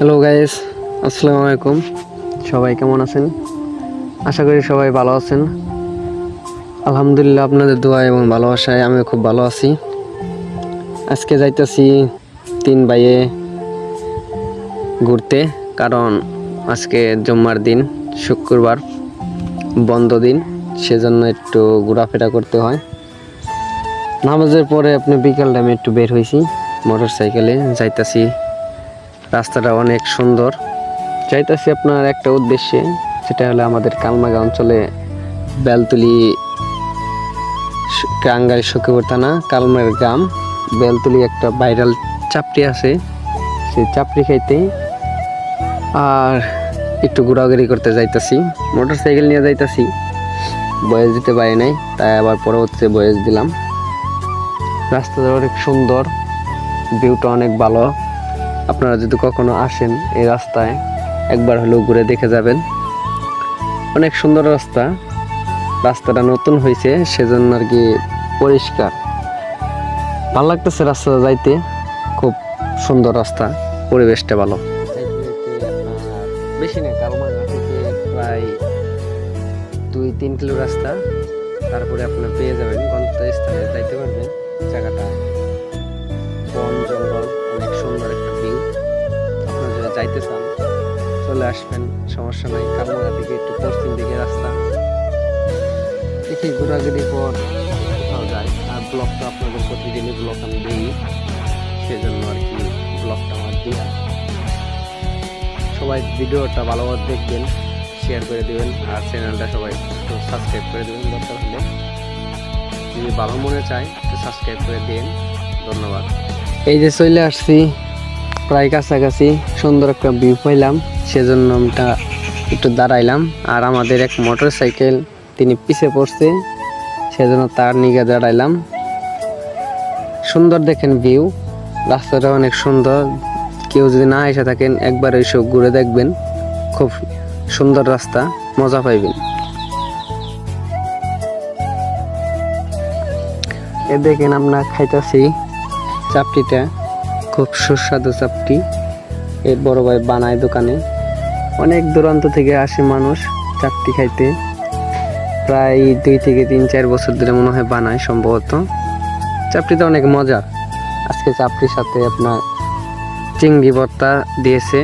Hello guys, আসসালামু আলাইকুম। সবাই কেমন আছেন? আশা করি সবাই ভালো আছেন। আলহামদুলিল্লাহ, আপনাদের দোয়া এবং ভালোবাসায় আমিও খুব ভালো আছি। আজকে যাইতেছি 3 ভাইয়ে ঘুরতে, কারণ আজকে জুম্মার দিন, শুক্রবার বন্ধ দিন, সেজন্য একটু ঘোরাফেরা করতে হয়। নামাজের পরে আপনি বিকাল টাইমে একটু বের হয়েছি মোটর সাইকেলে যাইতেছি। রাস্তাটা অনেক সুন্দর। যাইতেছি আপনার একটা উদ্দেশ্যে, সেটা হলো আমাদের কালমাগা অঞ্চলে বেলতলি টাঙ্গাইল সখীপুর থানা কালমের গ্রাম বেলতলি একটা ভাইরাল চাপড়ি আছে, সেই চাপড়ি খাইতে আর একটু ঘোরাঘুরি করতে যাইতেছি। মোটর সাইকেল নিয়ে যাইতেছি, বয়স দিতে পারি নাই, তাই আবার পরবর্তীতে বয়স দিলাম। রাস্তাটা অনেক সুন্দর, ভিউটা অনেক ভালো। আপনারা যদি কখনো আসেন এই রাস্তায়, একবার হলেও ঘুরে দেখে যাবেন। অনেক সুন্দর রাস্তা। রাস্তাটা নতুন হয়েছে, সেজন্য আর কি পরিষ্কার, ভালো লাগতেছে রাস্তাটা যাইতে। খুব সুন্দর রাস্তা, পরিবেশটা ভালো। বেশি না, কালমাগা থেকে প্রায় 2-3 কিলো রাস্তা। তারপরে আপনার পেয়ে যাবেন গন্তব্যস্থানে, যাইতে পারবেন। জায়গাটা বন জঙ্গল, অনেক সুন্দর একটা ভিউ। আপনারা যদি যাইতে চান চলে আসবেন, সমস্যা নাই। কালমাগা থেকে একটু পশ্চিম দিকে রাস্তা। দেখি ঘোরাঘুরি পর কোথাও যায়। আর ব্লগটা আপনাদের প্রতিদিনই ব্লগ আমি দিই, সেজন্য আর কি ব্লগটা আমার দিই। সবাই ভিডিওটা ভালোভাবে দেখবেন, শেয়ার করে দেবেন, আর চ্যানেলটা সবাই একটু সাবস্ক্রাইব করে দেবেন। দরকার হলে যদি ভালো মনে চায় একটু সাবস্ক্রাইব করে দিন। ধন্যবাদ। এই যে চলে আসছি প্রায় কাছাকাছি, সুন্দর একটা ভিউ পাইলাম, সেজন্য আমরা একটু দাঁড়াইলাম। আর আমাদের এক মোটর সাইকেল, তিনি পিছে পড়ছে, সেজন্য তার নিগে দাঁড়াইলাম। সুন্দর দেখেন ভিউ, রাস্তাটা অনেক সুন্দর। কেউ যদি না এসে থাকেন, একবার এসে ঘুরে দেখবেন। খুব সুন্দর রাস্তা, মজা পাইবেন। এ দেখেন আমরা খাইতেছি চাপটিটা, খুব সুস্বাদু চাপটি। এর বড় ভাই বানায় দোকানে। অনেক দূরান্ত থেকে আসে মানুষ চাপটি খাইতে। প্রায় 2 থেকে 3-4 বছর ধরে মনে হয় বানায় সম্ভবত। চাপটিটা অনেক মজার। আজকে চাপটির সাথে আপনার চিংড়ি ভর্তা দিয়েছে,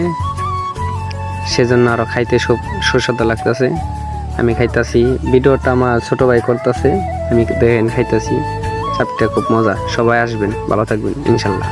সেজন্য আরো খাইতে খুব সুস্বাদু লাগতেছে। আমি খাইতাছি, ভিডিওটা আমার ছোট ভাই করতেছে, আমি দেখেন খাইতাছি। চাপটিটা খুব মজা। সবাই আসবেন, ভালো থাকবেন ইনশাল্লাহ।